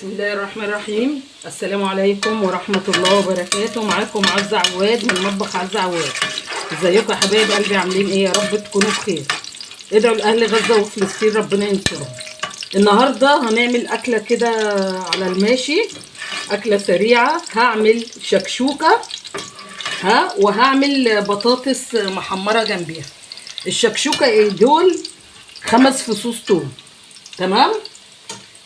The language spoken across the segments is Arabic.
بسم الله الرحمن الرحيم. السلام عليكم ورحمة الله وبركاته. معاكم عزة عواد من مطبخ عزة عواد. ازيكم يا حبايب قلبي؟ عاملين ايه؟ يا رب تكونوا بخير. ادعوا لاهل غزة وفلسطين ربنا ينصرهم. النهارده هنعمل اكله كده على الماشي، اكله سريعه. هعمل شكشوكه وهعمل بطاطس محمره جنبيها. الشكشوكه ايه دول؟ 5 فصوص توم، تمام.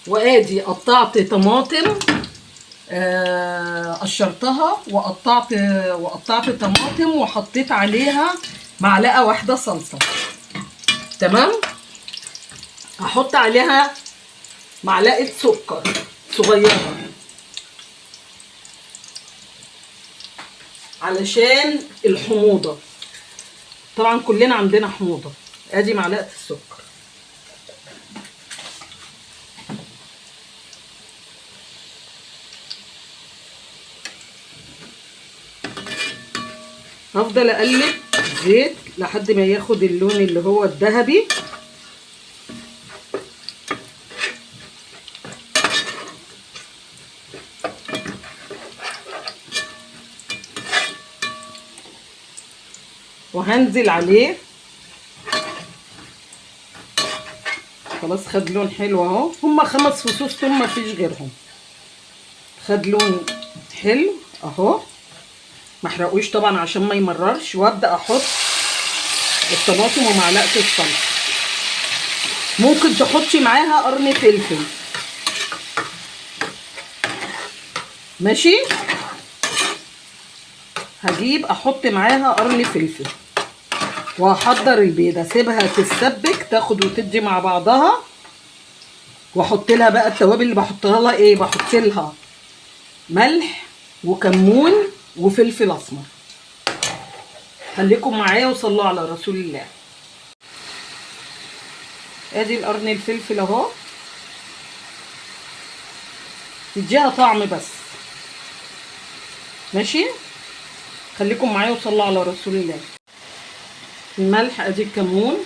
وادي قطعت طماطم، قشرتها وقطعت طماطم وحطيت عليها معلقه واحده صلصه، تمام. هحط عليها معلقه سكر صغيره علشان الحموضه، طبعا كلنا عندنا حموضه. ادي معلقه السكر. هفضل اقلب زيت لحد ما ياخد اللون اللي هو الذهبي. وهنزل عليه، خلاص خد لون حلو اهو. هما 5 فصوص توم مفيش غيرهم. خد لون حلو اهو، محرقوش طبعا عشان ما يمررش. وابدا احط الطماطم ومعلقه الصلصه. ممكن تحطي معاها قرن فلفل، ماشي. هجيب احط معاها قرن فلفل وهحضر البيضه، اسيبها تتسبك تاخد وتدي مع بعضها. واحط لها بقى التوابل اللي بحطها لها ايه. بحط لها ملح وكمون وفلفل اسمر. خليكم معايا وصلوا على رسول الله. ادي القرن الفلفل اهو، يديها طعم بس، ماشي. خليكم معايا وصلوا على رسول الله. الملح، ادي الكمون،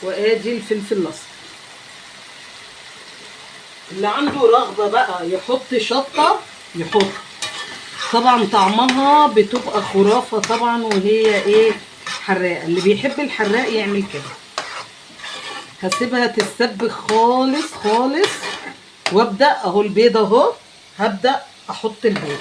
وادي الفلفل الاسمر. اللي عنده رغبه بقى يحط شطه يحط، طبعا طعمها بتبقى خرافه طبعا، وهي ايه، حراقه. اللي بيحب الحراق يعمل كده. هسيبها تتسبك خالص خالص وابدا اهو البيضه اهو. هبدا احط البيض.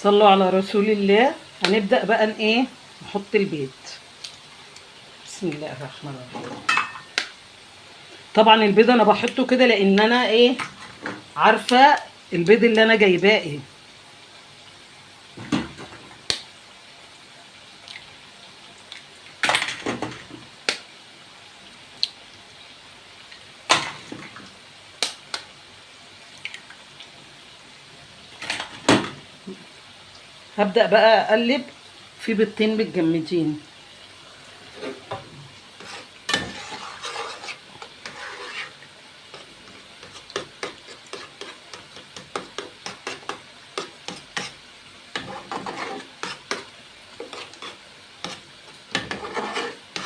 صلوا على رسول الله. هنبدا بقى ايه، نحط البيض. بسم الله الرحمن الرحيم. طبعا البيض انا بحطه كده لان انا ايه، عارفه البيض اللي انا جايباه ايه. هبدا بقى اقلب في بيضتين متجمدين.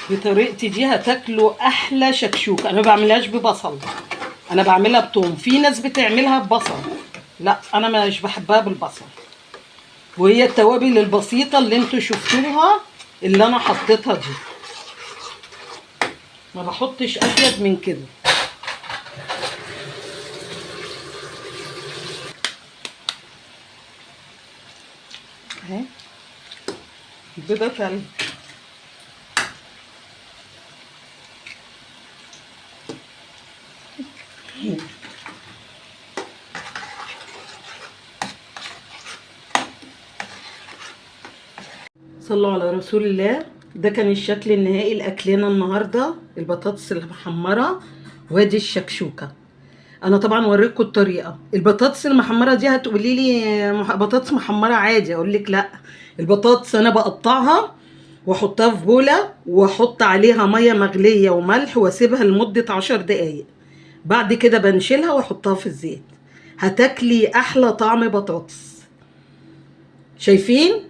بطريقتي دي هتاكلوا احلى شكشوكه. انا ما بعملهاش ببصل، انا بعملها بثوم. في ناس بتعملها ببصل، لا انا مش بحبها بالبصل. وهي التوابل البسيطه اللي انتوا شفتوها اللي انا حطيتها دي، ما بحطش ازيد من كده. اهي البيضه تلج. صلوا على رسول الله. ده كان الشكل النهائي لاكلنا النهارده، البطاطس المحمره وادي الشكشوكه. انا طبعا وريتكم الطريقه. البطاطس المحمره دي هتقولي لي بطاطس محمره عادي، اقول لك لا. البطاطس انا بقطعها واحطها في بوله واحط عليها ميه مغليه وملح واسيبها لمده 10 دقايق. بعد كده بنشيلها واحطها في الزيت. هتاكلي احلى طعم بطاطس. شايفين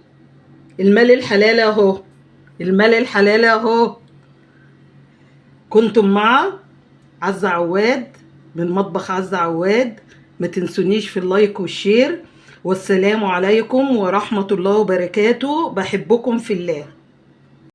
المال الحلال اهو، المال الحلال اهو. كنتم مع عزة عواد من مطبخ عزة عواد. ما تنسونيش في اللايك والشير، والسلام عليكم ورحمة الله وبركاته. بحبكم في الله.